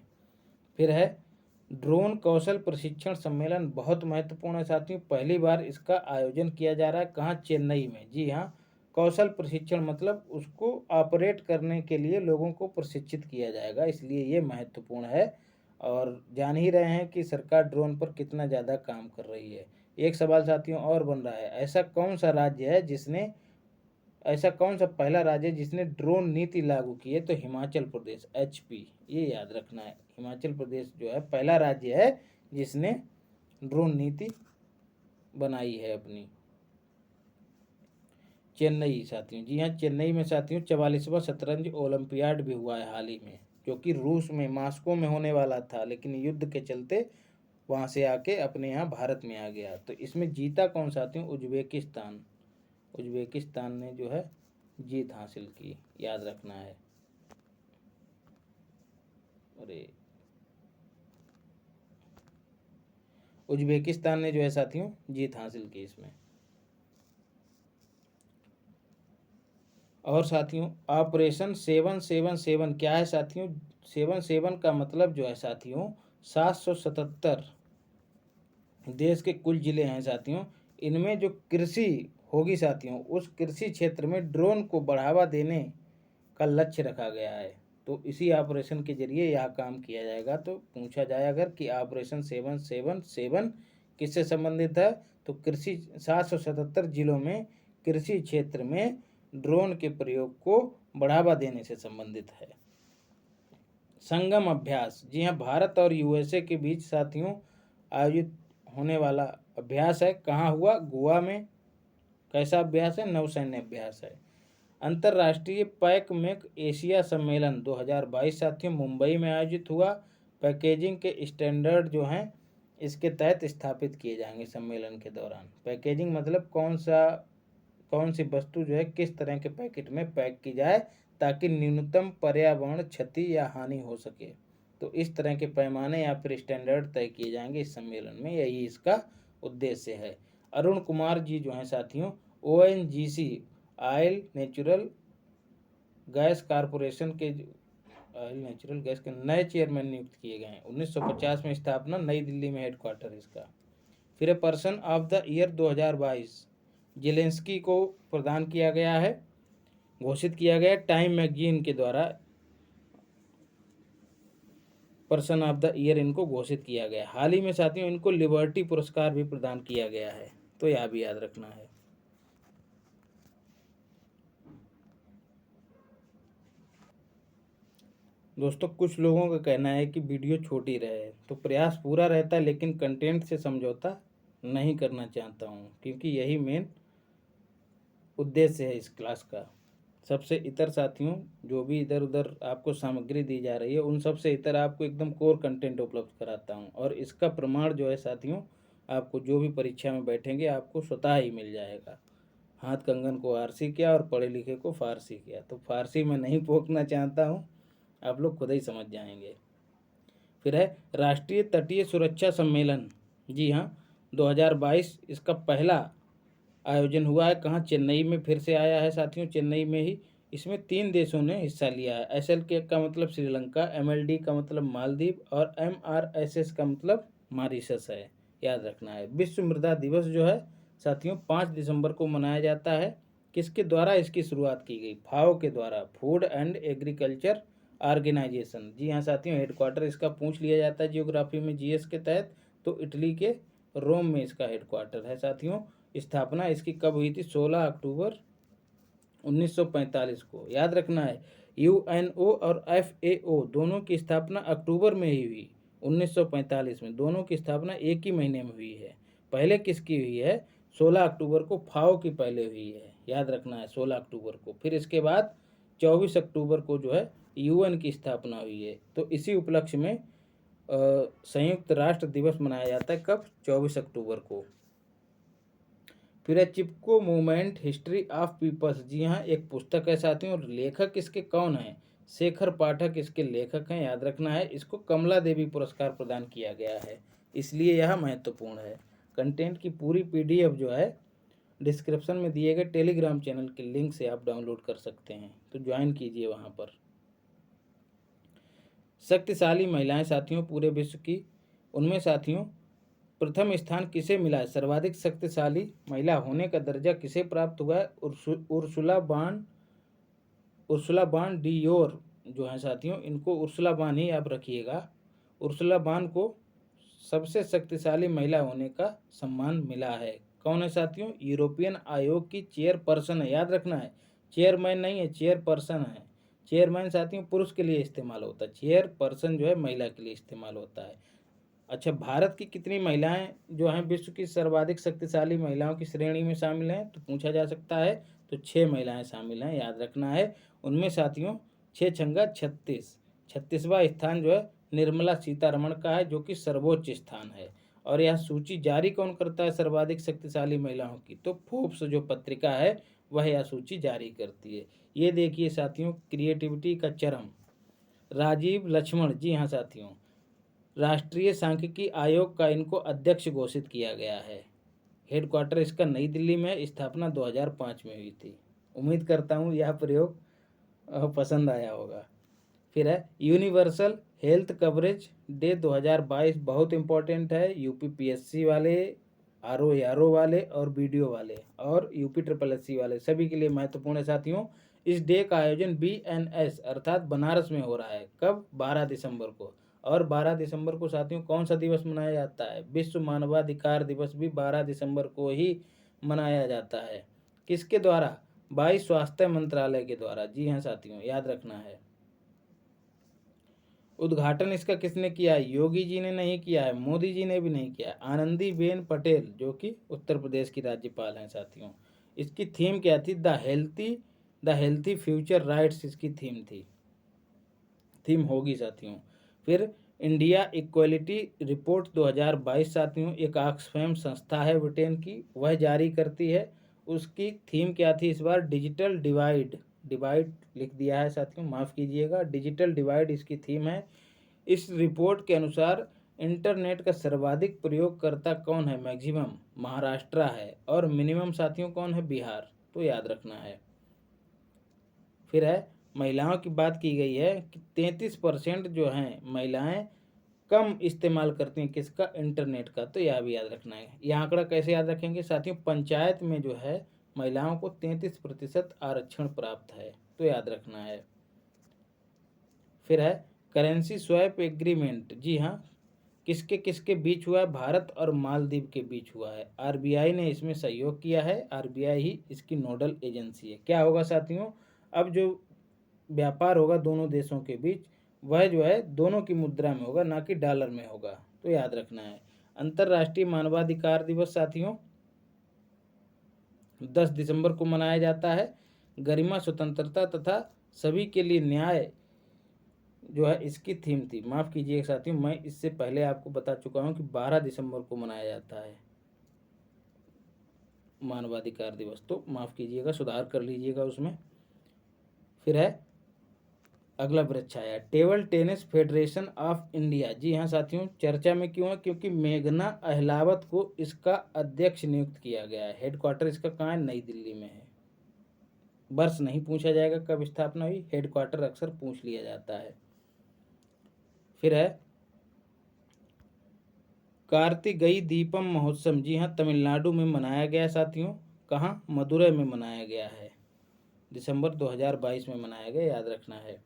फिर है ड्रोन कौशल प्रशिक्षण सम्मेलन, बहुत महत्वपूर्ण है साथियों। पहली बार इसका आयोजन किया जा रहा है। कहाँ? चेन्नई में। जी हाँ, कौशल प्रशिक्षण मतलब उसको ऑपरेट करने के लिए लोगों को प्रशिक्षित किया जाएगा, इसलिए ये महत्वपूर्ण है। और जान ही रहे हैं कि सरकार ड्रोन पर कितना ज़्यादा काम कर रही है। एक सवाल साथियों और बन रहा है, ऐसा कौन सा पहला राज्य है जिसने ड्रोन नीति लागू की है? तो हिमाचल प्रदेश, HP, ये याद रखना है। हिमाचल प्रदेश जो है पहला राज्य है जिसने ड्रोन नीति बनाई है अपनी। चेन्नई साथियों, जी हाँ, चेन्नई में साथियों 44वां शतरंज ओलंपियाड भी हुआ है हाल ही में, जो कि रूस में मास्को में होने वाला था, लेकिन युद्ध के चलते वहाँ से आके अपने यहाँ भारत में आ गया। तो इसमें जीता कौन साथियों? उज्बेकिस्तान। उज्बेकिस्तान ने जो है जीत हासिल की, याद रखना है। अरे, उज्बेकिस्तान ने जो है साथियों जीत हासिल की इसमें। और साथियों ऑपरेशन 777 क्या है साथियों? 77 का मतलब जो है साथियों 777 देश के कुल जिले हैं साथियों। इनमें जो कृषि होगी साथियों, उस कृषि क्षेत्र में ड्रोन को बढ़ावा देने का लक्ष्य रखा गया है। तो इसी ऑपरेशन के जरिए यह काम किया जाएगा। तो पूछा जाए अगर कि ऑपरेशन 777 किससे संबंधित है, तो कृषि 777 जिलों में कृषि क्षेत्र में ड्रोन के प्रयोग को बढ़ावा देने से संबंधित है। संगम अभ्यास, जी हाँ, भारत और USA के बीच साथियों आयोजित होने वाला अभ्यास है। कहाँ हुआ? गोवा में। कैसा अभ्यास है? नौसैन्य अभ्यास है। अंतर्राष्ट्रीय पैक मैक एशिया सम्मेलन 2022 साथियों मुंबई में आयोजित हुआ। पैकेजिंग के स्टैंडर्ड जो हैं इसके तहत स्थापित किए जाएंगे सम्मेलन के दौरान। पैकेजिंग मतलब कौन सी वस्तु जो है किस तरह के पैकेट में पैक की जाए ताकि न्यूनतम पर्यावरण क्षति या हानि हो सके। तो इस तरह के पैमाने या फिर स्टैंडर्ड तय किए जाएंगे इस सम्मेलन में, यही इसका उद्देश्य है। अरुण कुमार जी जो हैं साथियों ONGC oil natural gas corporation के ऑयल नेचुरल गैस के नए चेयरमैन नियुक्त किए गए हैं। 1950 में स्थापना, नई दिल्ली में हेडक्वार्टर इसका। फिर है person of the year 2022 Zelensky को प्रदान किया गया है, घोषित किया गया टाइम मैगजीन के द्वारा। पर्सन ऑफ द ईयर इनको घोषित किया गया। हाल ही में साथियों इनको लिबर्टी पुरस्कार भी प्रदान किया गया है, तो यह भी याद रखना है। दोस्तों कुछ लोगों का कहना है कि वीडियो छोटी रहे, तो प्रयास पूरा रहता है लेकिन कंटेंट से समझौता नहीं करना चाहता हूँ, क्योंकि यही मेन उद्देश्य है इस क्लास का। सबसे इतर साथियों जो भी इधर उधर आपको सामग्री दी जा रही है उन सब से इतर आपको एकदम कोर कंटेंट उपलब्ध कराता हूँ। और इसका प्रमाण जो है साथियों आपको जो भी परीक्षा में बैठेंगे आपको स्वतः ही मिल जाएगा। हाथ कंगन को आरसी किया और पढ़े लिखे को फारसी किया। तो फारसी में नहीं पोकना चाहता हूँ, आप लोग खुद ही समझ जाएंगे। फिर है राष्ट्रीय तटीय सुरक्षा सम्मेलन, जी हाँ 2022 इसका पहला आयोजन हुआ है। कहाँ? चेन्नई में फिर से आया है साथियों, चेन्नई में ही। इसमें 3 देशों ने हिस्सा लिया है। SLK का मतलब श्रीलंका, MLD का मतलब मालदीव और MRSS का मतलब मॉरिशस है, याद रखना है। विश्व मृदा दिवस जो है साथियों 5 दिसंबर को मनाया जाता है। किसके द्वारा इसकी शुरुआत की गई? FAO के द्वारा, फूड एंड एग्रीकल्चर ऑर्गेनाइजेशन। जी हाँ साथियों, हेडक्वार्टर इसका पूछ लिया जाता है जियोग्राफी में GS के तहत, तो इटली के रोम में इसका हेडक्वार्टर है साथियों। स्थापना इसकी कब हुई थी? 16 अक्टूबर 1945 को, याद रखना है। UNO और FAO दोनों की स्थापना अक्टूबर में ही हुई 1945 में, दोनों की स्थापना एक ही महीने में हुई है। पहले किसकी हुई है? 16 अक्टूबर को FAO की पहले हुई है, याद रखना है 16 अक्टूबर को। फिर इसके बाद 24 अक्टूबर को जो है यूएन की स्थापना हुई है। तो इसी उपलक्ष्य में संयुक्त राष्ट्र दिवस मनाया जाता है। कब? 24 अक्टूबर को। फिर है चिपको मूवमेंट हिस्ट्री ऑफ पीपल्स। जी हाँ, एक पुस्तक है साथियों। और लेखक इसके कौन हैं? शेखर पाठक इसके लेखक हैं, याद रखना है। इसको कमला देवी पुरस्कार प्रदान किया गया है, इसलिए यह महत्वपूर्ण है। कंटेंट की पूरी पीडीएफ जो है डिस्क्रिप्शन में दिए गए टेलीग्राम चैनल के लिंक से आप डाउनलोड कर सकते हैं, तो ज्वाइन कीजिए वहाँ पर। शक्तिशाली महिलाएं साथियों पूरे विश्व की, उनमें साथियों प्रथम स्थान किसे मिला है? सर्वाधिक शक्तिशाली महिला होने का दर्जा किसे प्राप्त हुआ है? उर्सुला बान डियोर जो है साथियों, इनको उर्सुला बान ही आप रखिएगा। उर्सुला बान को सबसे शक्तिशाली महिला होने का सम्मान मिला है। कौन है साथियों? यूरोपियन आयोग की चेयरपर्सन है, याद रखना है। चेयरमैन नहीं है, चेयरपर्सन है। चेयरमैन साथियों पुरुष के लिए इस्तेमाल होता है, चेयरपर्सन जो है महिला के लिए इस्तेमाल होता है। अच्छा, भारत की कितनी महिलाएं जो हैं विश्व की सर्वाधिक शक्तिशाली महिलाओं की श्रेणी में शामिल हैं? तो पूछा जा सकता है। तो 6 महिलाएं शामिल हैं, याद रखना है। उनमें साथियों 6 छंगा 36, 36वां स्थान जो है निर्मला सीतारमण का है, जो कि सर्वोच्च स्थान है। और यह सूची जारी कौन करता है सर्वाधिक शक्तिशाली महिलाओं की? तो फोर्ब्स जो पत्रिका है वह यह सूची जारी करती है। ये देखिए साथियों, क्रिएटिविटी का चरम। राजीव लक्ष्मण, जी हाँ साथियों, राष्ट्रीय सांख्यिकी आयोग का इनको अध्यक्ष घोषित किया गया है। हेडक्वार्टर इसका नई दिल्ली में, स्थापना 2005 में हुई थी। उम्मीद करता हूँ यह प्रयोग पसंद आया होगा। फिर है यूनिवर्सल हेल्थ कवरेज डे 2022, बहुत इंपॉर्टेंट है। यूपीपीएससी वाले, आरओ वाले और बीडीओ वाले और यूपी ट्रिपल एससी वाले सभी के लिए महत्वपूर्ण है साथियों। इस डे का आयोजन बीएनएस अर्थात बनारस में हो रहा है। कब? 12 दिसंबर को। और 12 दिसंबर को साथियों कौन सा दिवस मनाया जाता है? विश्व मानवाधिकार दिवस भी 12 दिसंबर को ही मनाया जाता है। किसके द्वारा? 22 स्वास्थ्य मंत्रालय के द्वारा। जी हाँ साथियों, याद रखना है। उद्घाटन इसका किसने किया है? योगी जी ने नहीं किया है, मोदी जी ने भी नहीं किया है, आनंदीबेन पटेल जो कि उत्तर प्रदेश की राज्यपाल हैं साथियों। इसकी थीम क्या थी? द हेल्थी फ्यूचर राइट्स इसकी थीम होगी साथियों। फिर इंडिया इक्वलिटी रिपोर्ट 2022 साथियों, एक ऑक्सफैम संस्था है ब्रिटेन की, वह जारी करती है। उसकी थीम क्या थी इस बार? डिजिटल डिवाइड लिख दिया है साथियों, माफ़ कीजिएगा, डिजिटल डिवाइड इसकी थीम है। इस रिपोर्ट के अनुसार इंटरनेट का सर्वाधिक प्रयोगकर्ता कौन है? मैक्सिमम महाराष्ट्र है, और मिनिमम साथियों कौन है? बिहार। तो याद रखना है। फिर है महिलाओं की बात की गई है कि 33% जो हैं महिलाएं कम इस्तेमाल करती हैं किसका? इंटरनेट का। तो यह भी याद रखना है। यह आंकड़ा कैसे याद रखेंगे साथियों? पंचायत में जो है महिलाओं को 33% आरक्षण प्राप्त है, तो याद रखना है। फिर है करेंसी स्वैप एग्रीमेंट। जी हाँ, किसके किसके बीच हुआ है? भारत और मालदीव के बीच हुआ है। आरबीआई ने इसमें सहयोग किया है, आरबीआई ही इसकी नोडल एजेंसी है। क्या होगा साथियों? अब जो व्यापार होगा दोनों देशों के बीच, वह जो है दोनों की मुद्रा में होगा, ना कि डॉलर में होगा, तो याद रखना है। अंतर्राष्ट्रीय मानवाधिकार दिवस साथियों 10 दिसंबर को मनाया जाता है। गरिमा, स्वतंत्रता तथा सभी के लिए न्याय जो है इसकी थीम थी। माफ़ कीजिएगा साथियों, मैं इससे पहले आपको बता चुका हूँ कि 12 दिसंबर को मनाया जाता है मानवाधिकार दिवस, तो माफ़ कीजिएगा, सुधार कर लीजिएगा उसमें। फिर है अगला वृक्ष आया table tennis federation of India. जी हाँ साथियों, चर्चा में क्यों है? क्योंकि मेघना अहलावत को इसका अध्यक्ष नियुक्त किया गया है। हेडक्वार्टर इसका कहाँ है? नई दिल्ली में है। वर्ष नहीं पूछा जाएगा कब स्थापना हुई, हेडक्वार्टर अक्सर पूछ लिया जाता है। फिर है कार्तिगई दीपम महोत्सव। जी हाँ, तमिलनाडु में मनाया गया साथियों। कहाँ? मदुरै में मनाया गया है, दिसंबर 2022 में मनाया गया, याद रखना है।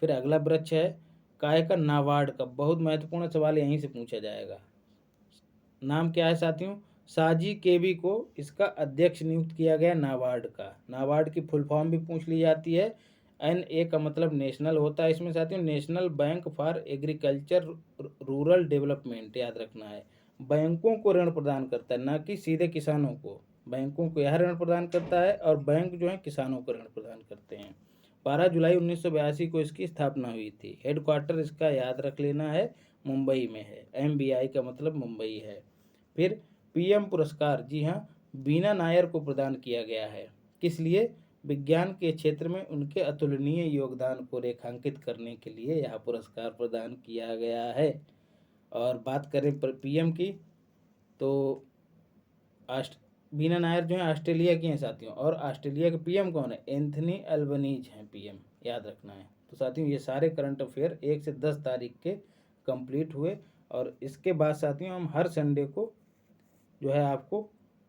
फिर अगला वृक्ष है काय का? नाबार्ड का। बहुत महत्वपूर्ण सवाल यहीं से पूछा जाएगा। नाम क्या है साथियों? साजी केवी को इसका अध्यक्ष नियुक्त किया गया नाबार्ड का। नाबार्ड की फुल फॉर्म भी पूछ ली जाती है। NA का मतलब नेशनल होता है इसमें साथियों, national bank for agriculture rural development, याद रखना है। बैंकों को ऋण प्रदान करता है, ना कि सीधे किसानों को। बैंकों को यह ऋण प्रदान करता है और बैंक जो है किसानों को ऋण प्रदान करते हैं। 12 जुलाई 1982 को इसकी स्थापना हुई थी। हेडक्वार्टर इसका याद रख लेना है, मुंबई में है। MBI का मतलब मुंबई है। फिर PM पुरस्कार, जी हाँ, बीना नायर को प्रदान किया गया है। किस लिए? विज्ञान के क्षेत्र में उनके अतुलनीय योगदान को रेखांकित करने के लिए यह पुरस्कार प्रदान किया गया है। और बात करें PM की, तो बीना नायर जो है ऑस्ट्रेलिया की हैं साथियों, और ऑस्ट्रेलिया के PM कौन है? एंथनी अल्बनीज हैं PM, याद रखना है। तो साथियों ये सारे करंट अफेयर 1 से 10 तारीख के कंप्लीट हुए, और इसके बाद साथियों हम हर संडे को जो है आपको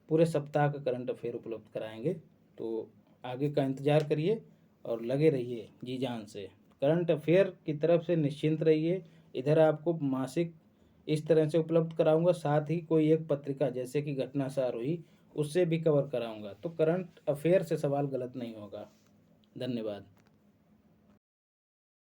पूरे सप्ताह का करंट अफेयर उपलब्ध कराएंगे। तो आगे का इंतज़ार करिए और लगे रहिए जी जान से। करंट अफेयर की तरफ से निश्चिंत रहिए। इधर आपको मासिक इस तरह से उपलब्ध कराऊंगा, साथ ही कोई एक पत्रिका जैसे कि घटनासार हुई उससे भी कवर कराऊंगा। तो करंट अफेयर से सवाल गलत नहीं होगा। धन्यवाद।